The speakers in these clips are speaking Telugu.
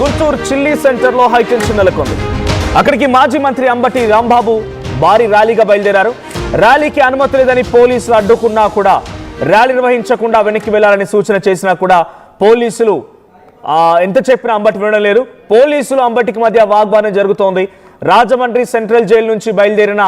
గుంటూరు చిల్లీ సెంటర్ లో హైటెన్షన్ నెలకొంది. అక్కడికి మాజీ మంత్రి అంబటి రాంబాబు భారీ ర్యాలీగా బయలుదేరారు. ర్యాలీకి అనుమతి లేదని పోలీసులు అడ్డుకున్నా కూడా, ర్యాలీ నిర్వహించకుండా వెనక్కి వెళ్లాలని సూచన చేసినా కూడా పోలీసులు ఎంత చెప్పినా అంబటి వినడం లేదు. పోలీసులు అంబటికి మధ్య వాగ్వాదం జరుగుతోంది. రాజమండ్రి సెంట్రల్ జైలు నుంచి బయలుదేరిన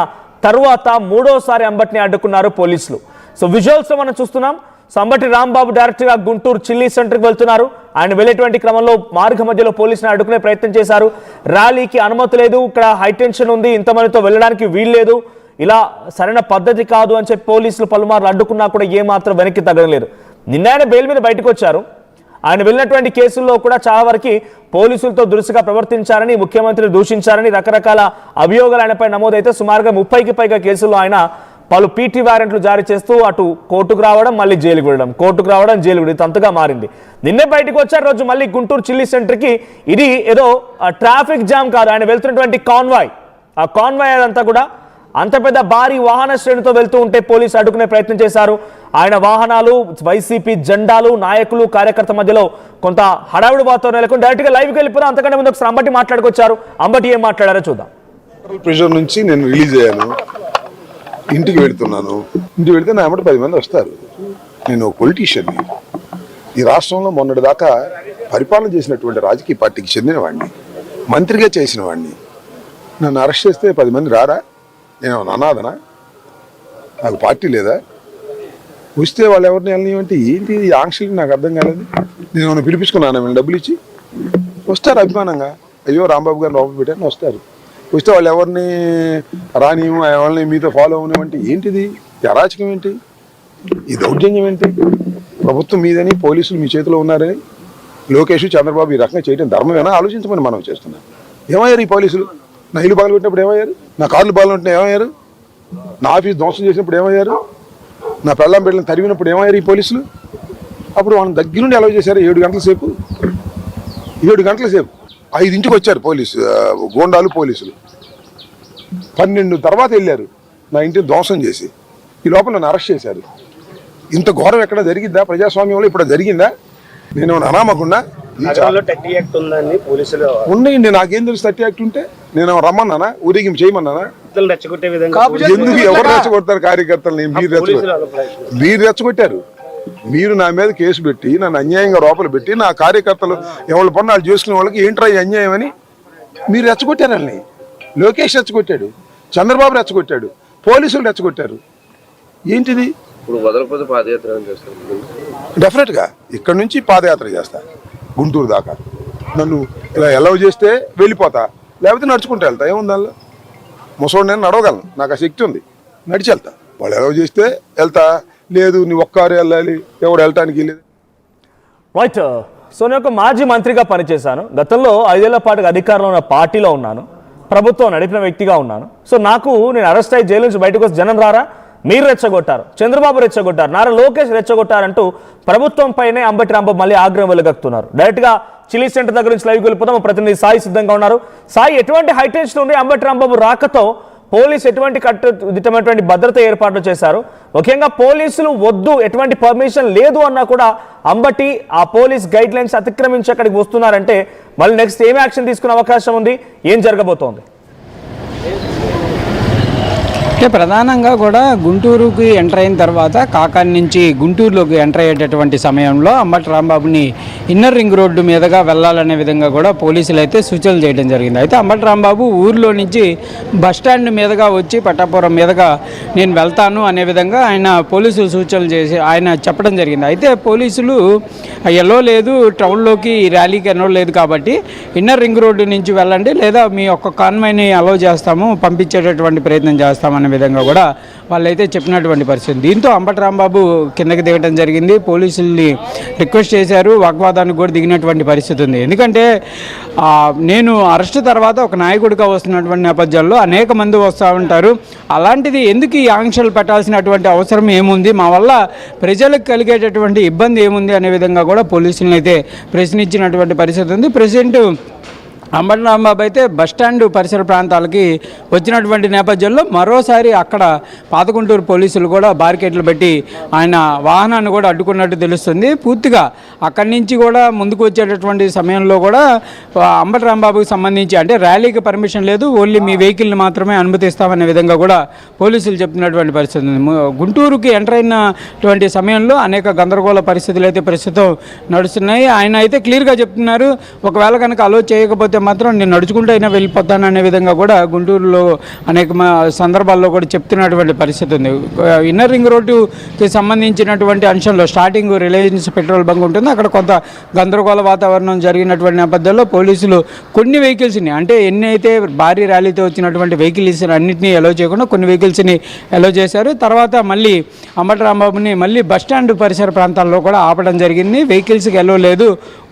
తరువాత మూడోసారి అంబటిని అడ్డుకున్నారు పోలీసులు. సో విజువల్స్ లో మనం చూస్తున్నాం. అంబటి రాంబాబు డైరెక్ట్ గా గుంటూరు చిల్లీ సెంటర్కి వెళ్తున్నారు. ఆయన వెళ్ళేటువంటి క్రమంలో మార్గ మధ్యలో పోలీసులను అడ్డుకునే ప్రయత్నం చేశారు. ర్యాలీకి అనుమతి లేదు, ఇక్కడ హైటెన్షన్ ఉంది, ఇంతమందితో వెళ్ళడానికి వీల్లేదు, ఇలా సరైన పద్ధతి కాదు అని చెప్పి పోలీసులు పలుమార్లు అడ్డుకున్నా కూడా ఏమాత్రం వెనక్కి తగ్గలేదు. నిన్న ఆయన బెయిల్ మీద బయటకు వచ్చారు. ఆయన వెళ్ళినటువంటి కేసుల్లో కూడా చాలా వరకు పోలీసులతో దురుసుగా ప్రవర్తించారని, ముఖ్యమంత్రిని దూషించారని రకరకాల అభియోగాలు ఆయనపై నమోదైతే సుమారుగా 30కి పైగా కేసుల్లో ఆయన పలు పీటీ వారెంట్లు జారీ చేస్తూ అటు కోర్టుకు రావడం, మళ్ళీ జైలుకు వెళ్ళడం, కోర్టుకు రావడం, జైలుకు వెళ్ళడం అంతగా మారింది. నిన్నే బయటకు వచ్చారు. రోజు మళ్ళీ గుంటూరు చిల్లీ సెంటర్కి. ఇది ఏదో ట్రాఫిక్ జామ్ కాదు, ఆయన వెళ్తున్నటువంటి కాన్వాయ్. ఆ కాన్వాయ్ అదంతా కూడా అంత పెద్ద భారీ వాహన శ్రేణితో వెళ్తూ ఉంటే పోలీసు అడ్డుకునే ప్రయత్నం చేశారు. ఆయన వాహనాలు, వైసీపీ జెండాలు, నాయకులు, కార్యకర్త మధ్యలో కొంత హడావుడి వాతావరణం నెలకొని డైరెక్ట్గా లైవ్కి వెళ్ళిపోదాం. అంతకంటే ముందు ఒకసారి అంబటి మాట్లాడుకొచ్చారు. అంబటి ఏం మాట్లాడారో చూద్దాం. ప్రెషర్ నుంచి నేను రిలీజ్ అయ్యాను, ఇంటికి వెళుతున్నాను. ఇంటికి వెళితే నా వెంబడి 10 మంది వస్తారు. నేను ఒక పొలిటీషియన్ని. ఈ రాష్ట్రంలో మొన్నటి దాకా పరిపాలన చేసినటువంటి రాజకీయ పార్టీకి చెందిన వాడిని, మంత్రిగా చేసిన వాడిని. నన్ను అరెస్ట్ చేస్తే 10 మంది రారా? నేను అనాథనా? నాకు పార్టీ లేదా? వస్తే వాళ్ళు ఎవరిని వెళ్ళనివ్వంటే ఏంటి ఆంక్షలు నాకు అర్థం కాలేదు. నేను ఏమైనా పిలిపించుకున్నాను వీళ్ళు డబ్బులు ఇచ్చి? వస్తారు అభిమానంగా, అయ్యో రాంబాబు గారిని లోపల పెట్టారని వస్తారు. వస్తే వాళ్ళు ఎవరిని రానివ్వం, ఎవరిని మీతో ఫాలో అవనివ్వంటే ఏంటిది? అరాచకం ఏంటి? ఈ దౌర్జన్యం ఏంటి? ప్రభుత్వం మీదని, పోలీసులు మీ చేతిలో ఉన్నారని లోకేష్, చంద్రబాబు ఈ రకంగా చేయడం ధర్మమేనా? ఆలోచించమని మనం చేస్తున్నాం. ఏమయ్యారు ఈ పోలీసులు? నా ఇల్లు బాగా పెట్టినప్పుడు ఏమయ్యారు? నా కార్లు బాగా ఏమయ్యారు? నా ఆఫీస్ ధ్వంసం చేసినప్పుడు ఏమయ్యారు? నా పెళ్ళాం బిడ్డలను తరిగినప్పుడు ఏమయ్యారు ఈ పోలీసులు? అప్పుడు వాళ్ళని దగ్గర నుండి అలౌ చేశారు. 7 గంటల సేపు 5ంటికి వచ్చారు పోలీసు గోండాలు, పోలీసులు 12 తర్వాత వెళ్ళారు నా ఇంటిని ధ్వంసం చేసి. ఈ లోపల నన్ను అరెస్ట్ చేశారు. ఇంత ఘోరం ఎక్కడ జరిగిద్దా ప్రజాస్వామ్యంలో? ఇప్పుడు జరిగిందా? నేను అనామకున్నా? ఉన్నాయండి, నాకేం తెలుసు 30 యాక్ట్ ఉంటే? నేను రమ్మన్నానా? ఊరేగింపు చేయమన్నానా? ఎందుకు? ఎవరు రెచ్చగొడతారు కార్యకర్తలని? మీరు రెచ్చగొట్టారు. మీరు నా మీద కేసు పెట్టి నన్ను అన్యాయంగా లోపల పెట్టి నా కార్యకర్తలు ఎవరి పని వాళ్ళు చేసుకునే వాళ్ళకి ఏంట్రా అన్యాయం అని మీరు రెచ్చగొట్టారు. వాళ్ళని లోకేష్ రెచ్చగొట్టాడు, చంద్రబాబు రెచ్చగొట్టాడు, పోలీసులు రెచ్చగొట్టారు. ఏంటిది? డెఫినెట్గా ఇక్కడ నుంచి పాదయాత్ర చేస్తా గుంటూరు దాకా. నన్ను ఇలా అలౌ చేస్తే వెళ్ళిపోతా, లేకపోతే నడుచుకుంటూ వెళ్తా. ఏముంది దానిలో? ముసోడు నేను నడవగలను, నాకు ఆ శక్తి ఉంది, నడిచి వెళ్తా. వాళ్ళు అలౌ చేస్తే వెళ్తా, లేదు నీ ఒక్కరే వెళ్ళాలి, ఎవరు వెళ్ళటానికి లేదు. రైట్. సో నేను ఒక మాజీ మంత్రిగా పనిచేశాను. గతంలో 5 ఏళ్ల పాటు అధికారంలో ఉన్న పార్టీలో ఉన్నాను, ప్రభుత్వం నడిపిన వ్యక్తిగా ఉన్నాను. సో నేను అరెస్ట్ అయ్యి జైలు నుంచి బయటకు వస్తే జనం రారా? మీరు రెచ్చగొట్టారు, చంద్రబాబు రెచ్చగొట్టారు, నారా లోకేష్ రెచ్చగొట్టారంటూ ప్రభుత్వం పైనే అంబటి రాంబాబు మళ్ళీ ఆగ్రహం వెలుగక్కుతున్నారు. డైరెక్ట్గా చిల్లీ సెంటర్ దగ్గర నుంచి లైవ్కి వెళ్ళిపోతాం. ప్రతినిధి సాయి సిద్ధంగా ఉన్నారు. సాయి, ఎటువంటి హైటెన్షన్ ఉంది? అంబటి రాంబాబు రాకతో పోలీసు ఎటువంటి కట్టుదిట్టమైనటువంటి భద్రత ఏర్పాట్లు చేశారు? ముఖ్యంగా పోలీసులు వద్దు, ఎటువంటి పర్మిషన్ లేదు అన్నా కూడా అంబటి ఆ పోలీస్ గైడ్ లైన్స్ అతిక్రమించి అక్కడికి వస్తున్నారంటే మళ్ళీ నెక్స్ట్ ఏం యాక్షన్ తీసుకునే అవకాశం ఉంది? ఏం జరగబోతోంది? అంటే ప్రధానంగా కూడా గుంటూరుకి ఎంటర్ అయిన తర్వాత కాకాని నుంచి గుంటూరులోకి ఎంటర్ అయ్యేటటువంటి సమయంలో అంబటి రాంబాబుని ఇన్నర్ రింగ్ రోడ్డు మీదుగా వెళ్ళాలనే విధంగా కూడా పోలీసులు అయితే సూచనలు చేయడం జరిగింది. అయితే అంబటి రాంబాబు ఊరిలో నుంచి బస్టాండ్ మీదుగా వచ్చి పట్టాపురం మీదుగా నేను వెళ్తాను అనే విధంగా ఆయన పోలీసులు సూచనలు చేసి ఆయన చెప్పడం జరిగింది. అయితే పోలీసులు ఎల్లో లేదు, టౌన్లోకి ర్యాలీకి ఎన్నో లేదు కాబట్టి ఇన్నర్ రింగ్ రోడ్డు నుంచి వెళ్ళండి, లేదా మీ యొక్క కాన్వాయ్ని అలౌ చేస్తాము, పంపించేటటువంటి ప్రయత్నం చేస్తామని విధంగా కూడా వాళ్ళైతే చెప్పినటువంటి పరిస్థితి. దీంతో అంబటి రాంబాబు కిందకి దిగడం జరిగింది. పోలీసుల్ని రిక్వెస్ట్ చేశారు, వాగ్వాదానికి కూడా దిగినటువంటి పరిస్థితి ఉంది. ఎందుకంటే నేను అరెస్ట్ తర్వాత ఒక నాయకుడిగా వస్తున్నటువంటి నేపథ్యంలో అనేక మంది వస్తూ ఉంటారు. అలాంటిది ఎందుకు ఈ ఆంక్షలు పెట్టాల్సినటువంటి అవసరం ఏముంది, మా వల్ల ప్రజలకు కలిగేటటువంటి ఇబ్బంది ఏముంది అనే విధంగా కూడా పోలీసులను అయితే ప్రశ్నించినటువంటి పరిస్థితి ఉంది. ప్రెసిడెంట్ అంబటి రాంబాబు అయితే బస్టాండ్ పరిసర ప్రాంతాలకి వచ్చినటువంటి నేపథ్యంలో మరోసారి అక్కడ పాతగుంటూరు పోలీసులు కూడా బారికేడ్లు పెట్టి ఆయన వాహనాన్ని కూడా అడ్డుకున్నట్టు తెలుస్తుంది. పూర్తిగా అక్కడి నుంచి కూడా ముందుకు వచ్చేటటువంటి సమయంలో కూడా అంబటి రాంబాబుకి సంబంధించి అంటే ర్యాలీకి పర్మిషన్ లేదు, ఓన్లీ మీ వెహికల్ని మాత్రమే అనుమతిస్తామనే విధంగా కూడా పోలీసులు చెప్తున్నటువంటి పరిస్థితి ఉంది. గుంటూరుకి ఎంటర్ అయినటువంటి సమయంలో అనేక గందరగోళ పరిస్థితులు అయితే ప్రస్తుతం నడుస్తున్నాయి. ఆయన అయితే క్లియర్గా చెప్తున్నారు, ఒకవేళ కనుక అలో చేయకపోతే మాత్రం నేను నడుచుకుంటూ అయినా వెళ్ళిపోతాను అనే విధంగా కూడా గుంటూరులో అనేక సందర్భాల్లో కూడా చెప్తున్నటువంటి పరిస్థితి ఉంది. ఇన్నర్ రింగ్ రోడ్డుకి సంబంధించినటువంటి అంశంలో స్టార్టింగ్ రిలయన్స్ పెట్రోల్ బంక్ ఉంటుంది, అక్కడ కొంత గందరగోళ వాతావరణం జరిగినటువంటి నేపథ్యంలో పోలీసులు కొన్ని వెహికల్స్ని అంటే ఎన్ని అయితే భారీ ర్యాలీతో వచ్చినటువంటి వెహికల్స్ అన్నింటినీ ఎలో చేయకుండా కొన్ని వెహికల్స్ని ఎలో చేశారు. తర్వాత మళ్ళీ అంబటి రాంబాబుని మళ్ళీ బస్టాండ్ పరిసర ప్రాంతాల్లో కూడా ఆపడం జరిగింది. వెహికల్స్కి ఎలో లేదు,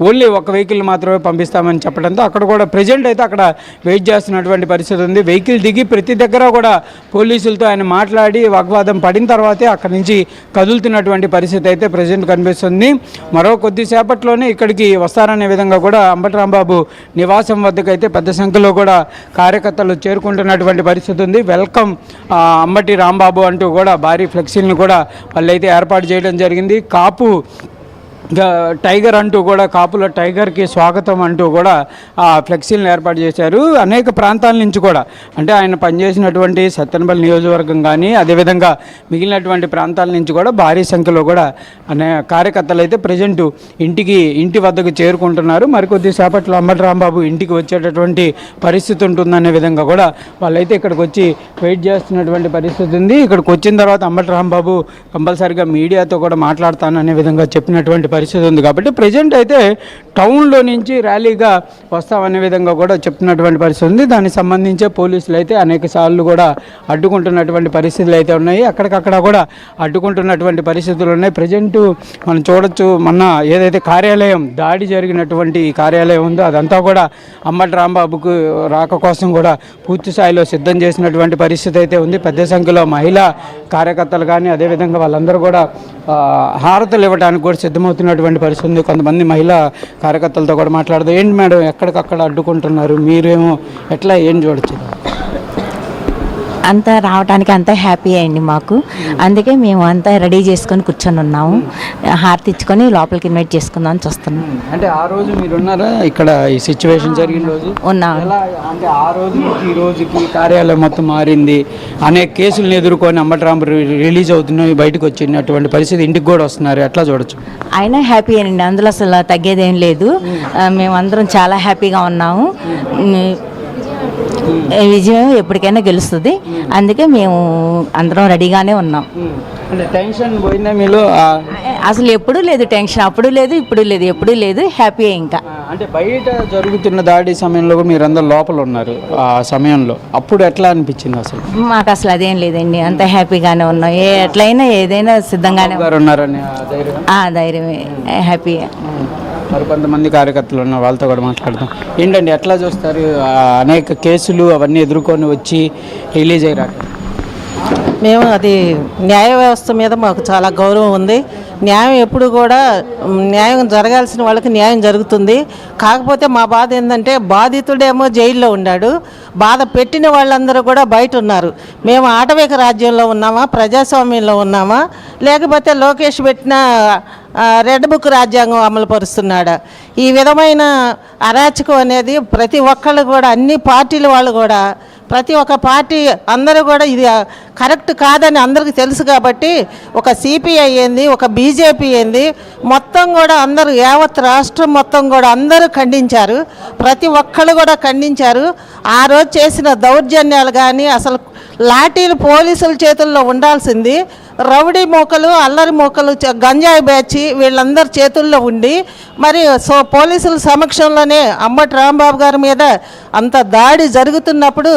ఓన్లీ ఒక వెహికల్ మాత్రమే పంపిస్తామని చెప్పడంతో అక్కడ కూడా ప్రజెంట్ అయితే అక్కడ వెయిట్ చేస్తున్నటువంటి పరిస్థితి ఉంది. వెహికల్ దిగి ప్రతి దగ్గర కూడా పోలీసులతో ఆయన మాట్లాడి వాగ్వాదం పడిన తర్వాతే అక్కడి నుంచి కదులుతున్నటువంటి పరిస్థితి అయితే ప్రజెంట్ కనిపిస్తుంది. మరో కొద్దిసేపట్లోనే ఇక్కడికి వస్తారనే విధంగా కూడా అంబటి రాంబాబు నివాసం వద్దకైతే పెద్ద సంఖ్యలో కూడా కార్యకర్తలు చేరుకుంటున్నటువంటి పరిస్థితి ఉంది. వెల్కమ్ అంబటి రాంబాబు అంటూ కూడా భారీ ఫ్లెక్సీలను కూడా వాళ్ళైతే ఏర్పాటు చేయడం జరిగింది. కాపు టైగర్ అంటూ కూడా కాపుల టైగర్కి స్వాగతం అంటూ కూడా ఫ్లెక్సీలను ఏర్పాటు చేశారు. అనేక ప్రాంతాల నుంచి కూడా అంటే ఆయన పనిచేసినటువంటి సత్తెనపల్లి నియోజకవర్గం కానీ అదేవిధంగా మిగిలినటువంటి ప్రాంతాల నుంచి కూడా భారీ సంఖ్యలో కూడా కార్యకర్తలు అయితే ప్రజెంట్ ఇంటి వద్దకు చేరుకుంటున్నారు. మరికొద్ది సేపట్లో అంబటి రాంబాబు ఇంటికి వచ్చేటటువంటి పరిస్థితి ఉంటుందనే విధంగా కూడా వాళ్ళైతే ఇక్కడికి వచ్చి వెయిట్ చేస్తున్నటువంటి పరిస్థితి ఉంది. ఇక్కడికి వచ్చిన తర్వాత అంబటి రాంబాబు కంపల్సరీగా మీడియాతో కూడా మాట్లాడతాననే విధంగా చెప్పినటువంటి పరిస్థితి ఉంది. కాబట్టి ప్రజెంట్ అయితే టౌన్లో నుంచి ర్యాలీగా వస్తామనే విధంగా కూడా చెప్తున్నటువంటి పరిస్థితి ఉంది. దానికి సంబంధించే పోలీసులు అయితే అనేక సార్లు కూడా అడ్డుకుంటున్నటువంటి పరిస్థితులు అయితే ఉన్నాయి. అక్కడికక్కడ కూడా అడ్డుకుంటున్నటువంటి పరిస్థితులు ఉన్నాయి. ప్రజెంట్ మనం చూడొచ్చు, మొన్న ఏదైతే కార్యాలయం దాడి జరిగినటువంటి కార్యాలయం ఉందో అదంతా కూడా అంబటి రాంబాబుకు రాక కోసం కూడా పూర్తి స్థాయిలో సిద్ధం చేసినటువంటి పరిస్థితి అయితే ఉంది. పెద్ద సంఖ్యలో మహిళా కార్యకర్తలు కానీ అదేవిధంగా వాళ్ళందరూ కూడా హారతలు ఇవ్వడానికి కూడా సిద్ధమవుతున్నటువంటి పరిస్థితి ఉంది. కొంతమంది మహిళా కార్యకర్తలతో కూడా మాట్లాడదు. ఏంటి మేడం ఎక్కడికక్కడ అడ్డుకుంటున్నారు, మీరేమో ఎట్లా ఏం చూడొచ్చు? అంతా రావడానికి అంతా హ్యాపీ అయింది మాకు, అందుకే మేము అంతా రెడీ చేసుకొని కూర్చొని ఉన్నాము. హారతి ఇచ్చుకొని లోపలికి ఇన్వైట్ చేసుకుందాం అని చూస్తున్నాం. అంటే ఆ రోజు మీరు ఉన్నారా ఇక్కడ ఈ సిచ్యువేషన్ జరిగిన రోజు? ఉన్నాము. అంటే ఆ రోజు నుంచి ఈ రోజుకి కార్యాలయం మొత్తం మారింది, అనేక కేసులను ఎదుర్కొని అంబటి రాంబాబు రిలీజ్ అవుతున్నాయి, బయటకు వచ్చినటువంటి పరిస్థితి, ఇంటికి కూడా వస్తున్నారు, ఎట్లా చూడొచ్చు? అయినా హ్యాపీ అండి, అందులో అసలు తగ్గేదేం లేదు. మేమందరం చాలా హ్యాపీగా ఉన్నాము. విజయం ఎప్పటికైనా గెలుస్తుంది, అందుకే మేము అందరం రెడీగానే ఉన్నాం. అంటే టెన్షన్ పోయిందా మీలో? అసలు ఎప్పుడూ లేదు టెన్షన్, అప్పుడు లేదు ఇప్పుడు లేదు, ఎప్పుడూ లేదు, హ్యాపీ. ఇంకా అంటే బయట జరుగుతున్న దాడి సమయంలో మీరందరూ లోపల ఉన్నారు, ఆ సమయంలో అప్పుడు ఎట్లా అనిపించింది అసలు? మాకు అసలు అదేం లేదండి, అంత హ్యాపీగానే ఉన్నాం. ఎట్లయినా ఏదైనా సిద్ధంగానే ఉన్నారని ధైర్యమే, హ్యాపీ. మరి కొంతమంది కార్యకర్తలు ఉన్నారు, వాళ్ళతో కూడా మాట్లాడతాం. ఏంటండి ఎట్లా చూస్తారు అనేక కేసులు అవన్నీ ఎదుర్కొని వచ్చి రిలీజ్ అయ్యారు? మేము అది న్యాయ వ్యవస్థ మీద మాకు చాలా గౌరవం ఉంది. న్యాయం ఎప్పుడు కూడా న్యాయం జరగాల్సిన వాళ్ళకి న్యాయం జరుగుతుంది. కాకపోతే మా బాధ ఏంటంటే బాధితుడేమో జైల్లో ఉన్నాడు, బాధ పెట్టిన వాళ్ళందరూ కూడా బయట ఉన్నారు. మేము ఆటవిక రాజ్యంలో ఉన్నామా, ప్రజాస్వామ్యంలో ఉన్నామా, లేకపోతే లోకేష్ పెట్టిన రెడ్ బుక్ రాజ్యాంగం అమలు పరుస్తున్నాడా? ఈ విధమైన అరాచకం అనేది ప్రతి ఒక్కళ్ళు కూడా, అన్ని పార్టీల వాళ్ళు కూడా, ప్రతి ఒక్క పార్టీ అందరూ కూడా ఇది కరెక్ట్ కాదని అందరికీ తెలుసు. కాబట్టి ఒక సిపిఐ ఏంది, ఒక బీజేపీ ఏంది, మొత్తం కూడా అందరూ యావత్ రాష్ట్రం మొత్తం కూడా అందరూ ఖండించారు, ప్రతి ఒక్కళ్ళు కూడా ఖండించారు. ఆ రోజు చేసిన దౌర్జన్యాలు కానీ, అసలు లాఠీలు పోలీసుల చేతుల్లో ఉండాల్సింది రౌడీ మోకలు, అల్లరి మోకలు, గంజాయి బ్యాచ్ వీళ్ళందరి చేతుల్లో ఉండి మరి పోలీసుల సమక్షంలోనే అంబటి రాంబాబు గారి మీద అంత దాడి జరుగుతున్నప్పుడు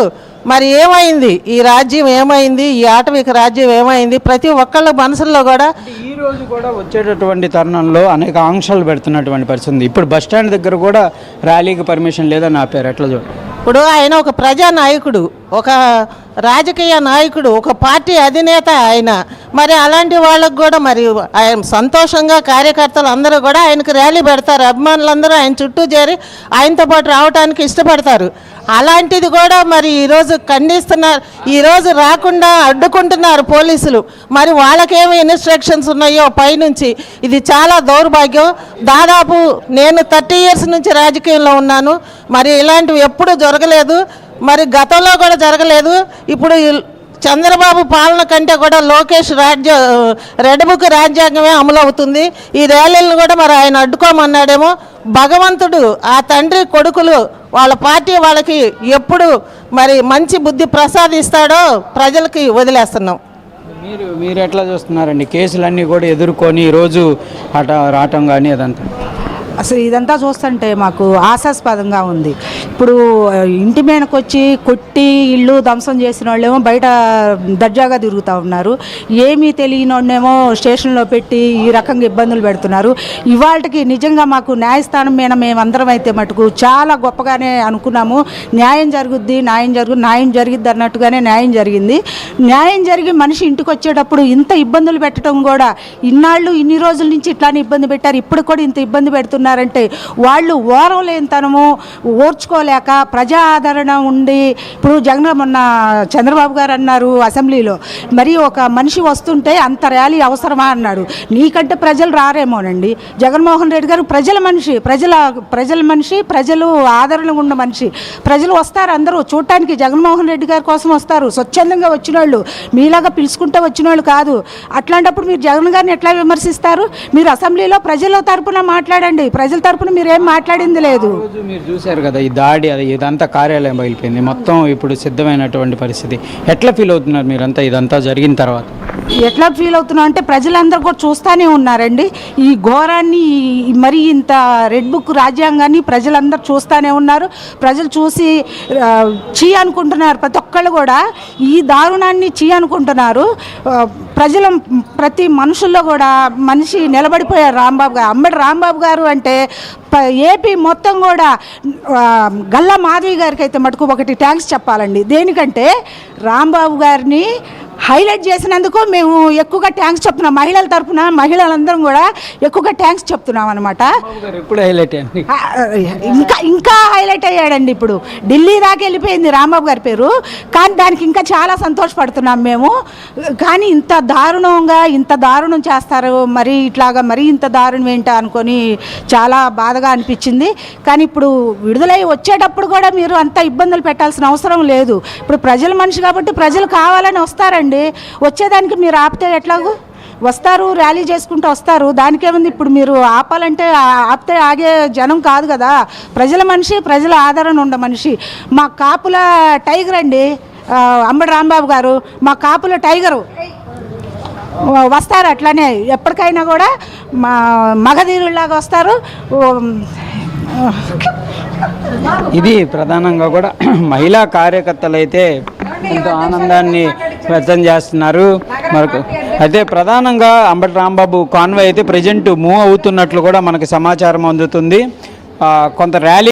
మరి ఏమైంది, ఈ రాజ్యం ఏమైంది, ఈ ఆటవిక రాజ్యం ఏమైంది, ప్రతి ఒక్కళ్ళ మనసుల్లో కూడా ఈ రోజు కూడా వచ్చేటటువంటి తరుణంలో అనేక ఆంక్షలు పెడుతున్నటువంటి పరిస్థితి. ఇప్పుడు బస్టాండ్ దగ్గర కూడా ర్యాలీకి పర్మిషన్ లేదని ఆపారు, ఎట్లా చూడండి? ఇప్పుడు ఆయన ఒక ప్రజానాయకుడు, ఒక రాజకీయ నాయకుడు, ఒక పార్టీ అధినేత ఆయన. మరి అలాంటి వాళ్ళకు కూడా మరి ఆయన సంతోషంగా కార్యకర్తలు అందరూ కూడా ఆయనకు ర్యాలీ పెడతారు. అభిమానులందరూ ఆయన చుట్టూ చేరి ఆయనతో పాటు రావడానికి ఇష్టపడతారు. అలాంటిది కూడా మరి ఈరోజు ఖండిస్తున్నారు, ఈరోజు రాకుండా అడ్డుకుంటున్నారు పోలీసులు. మరి వాళ్ళకేమి ఇన్స్ట్రక్షన్స్ ఉన్నాయో పైనుంచి, ఇది చాలా దౌర్భాగ్యం. దాదాపు నేను 30 years నుంచి రాజకీయంలో ఉన్నాను, మరి ఇలాంటివి ఎప్పుడూ జరగలేదు, మరి గతంలో కూడా జరగలేదు. ఇప్పుడు చంద్రబాబు పాలన కంటే కూడా లోకేష్ రెడ్ బుక్ రాజ్యాంగమే అమలు అవుతుంది. ఈ ర్యాలీలను కూడా మరి ఆయన అడ్డుకోమన్నాడేమో. భగవంతుడు ఆ తండ్రి కొడుకులు వాళ్ళ పార్టీ వాళ్ళకి ఎప్పుడు మరి మంచి బుద్ధి ప్రసాదిస్తాడో ప్రజలకి వదిలేస్తున్నాం. మీరు ఎట్లా చూస్తున్నారండి కేసులన్నీ కూడా ఎదుర్కొని ఈరోజు అట రావటం కానీ అదంతా? అసలు ఇదంతా చూస్తుంటే మాకు ఆశాస్పదంగా ఉంది. ఇప్పుడు ఇంటి మీదకి వచ్చి కొట్టి ఇల్లు ధ్వంసం చేసిన వాళ్ళేమో బయట దర్జాగా తిరుగుతూ ఉన్నారు, ఏమీ తెలియని వాళ్ళేమో స్టేషన్లో పెట్టి ఈ రకంగా ఇబ్బందులు పెడుతున్నారు. ఇవాళకి నిజంగా మాకు న్యాయస్థానం మీద మేమందరం అయితే మటుకు చాలా గొప్పగానే అనుకున్నాము. న్యాయం జరుగుద్ది, న్యాయం జరిగిద్ది అన్నట్టుగానే న్యాయం జరిగింది. న్యాయం జరిగి మనిషి ఇంటికి వచ్చేటప్పుడు ఇంత ఇబ్బందులు పెట్టడం కూడా, ఇన్ని రోజుల నుంచి ఇట్లానే ఇబ్బంది పెట్టారు, ఇప్పుడు కూడా ఇంత ఇబ్బంది పెడుతున్నారు అంటే వాళ్ళు ఓరం లేనితనము ఓర్చుకోలేక ప్రజా ఆదరణ ఉండి, ఇప్పుడు మొన్న చంద్రబాబు గారు అన్నారు అసెంబ్లీలో, మరి ఒక మనిషి వస్తుంటే అంత ర్యాలీ అవసరమా అన్నాడు. నీకంటే ప్రజలు రారేమోనండి. జగన్మోహన్ రెడ్డి గారు ప్రజల మనిషి, ప్రజలు ఆదరణ ఉన్న మనిషి. ప్రజలు వస్తారు, అందరూ చూడటానికి జగన్మోహన్ రెడ్డి గారి కోసం వస్తారు. స్వచ్ఛందంగా వచ్చిన వాళ్ళు, మీలాగా పిలుచుకుంటే వచ్చిన వాళ్ళు కాదు. అట్లాంటప్పుడు మీరు జగన్ గారిని ఎట్లా విమర్శిస్తారు? మీరు అసెంబ్లీలో ప్రజల తరపున మాట్లాడండి, ప్రజల తరపున మీరు ఏం మాట్లాడింది లేదు. మీరు చూశారు కదా ఈ దాడి, ఇదంతా కార్యాలయం బయలుపోయింది మొత్తం, ఇప్పుడు సిద్ధమైనటువంటి పరిస్థితి. ఎట్లా ఫీల్ అవుతున్నారు మీరంతా ఇదంతా జరిగిన తర్వాత? ఎట్లా ఫీల్ అవుతున్నాం అంటే ప్రజలందరూ కూడా చూస్తూనే ఉన్నారండి ఈ ఘోరాన్ని. మరి ఇంత రెడ్ బుక్ రాజ్యాంగాన్ని ప్రజలందరూ చూస్తూనే ఉన్నారు. ప్రజలు చూసి చీ అనుకుంటున్నారు. ప్రతి ఒక్కళ్ళు కూడా ఈ దారుణాన్ని చీ అనుకుంటున్నారు. ప్రతి మనుషుల్లో కూడా మనిషి నిలబడిపోయారు. అంబటి రాంబాబు గారు అంటే ఏపీ మొత్తం కూడా గల్లా మాధవి గారికి అయితే మటుకు ఒకటి థ్యాంక్స్ చెప్పాలండి. దేనికంటే రాంబాబు గారిని హైలైట్ చేసినందుకు మేము ఎక్కువగా థ్యాంక్స్ చెప్తున్నాం. మహిళల తరఫున మహిళలందరం కూడా ఎక్కువగా థ్యాంక్స్ చెప్తున్నాం అనమాట. ఇప్పుడు హైలైట్ ఇంకా హైలైట్ అయ్యాడండి. ఇప్పుడు ఢిల్లీ దాకా వెళ్ళిపోయింది రాంబాబు గారి పేరు, కానీ దానికి ఇంకా చాలా సంతోషపడుతున్నాం మేము. కానీ ఇంత దారుణం చేస్తారు, మరి ఇంత దారుణం ఏంటా అనుకొని చాలా బాధగా అనిపించింది. కానీ ఇప్పుడు విడుదలై వచ్చేటప్పుడు కూడా మీరు అంత ఇబ్బందులు పెట్టాల్సిన అవసరం లేదు. ఇప్పుడు ప్రజల మనిషి కాబట్టి ప్రజలు కావాలని వస్తారండి. వచ్చేదానికి మీరు ఆపితే ఎట్లాగూ వస్తారు, ర్యాలీ చేసుకుంటూ వస్తారు. దానికేముంది? ఇప్పుడు మీరు ఆపితే ఆగే జనం కాదు కదా. ప్రజల మనిషి, ప్రజల ఆదరణ ఉన్న మనిషి. మా కాపుల టైగర్ అండి అంబటి రాంబాబు గారు, మా కాపుల టైగరు. వస్తారు అట్లానే, ఎప్పటికైనా కూడా మగధీరులాగా వస్తారు. ఇది ప్రధానంగా కూడా మహిళా కార్యకర్తలు అయితే ఎంతో ఆనందాన్ని వ్యక్తం చేస్తున్నారు. మరొక అయితే ప్రధానంగా అంబటి రాంబాబు కాన్వాయ్ అయితే ప్రజెంట్ మూవ్ అవుతున్నట్లు కూడా మనకు సమాచారం అందుతుంది. కొంత ర్యాలీ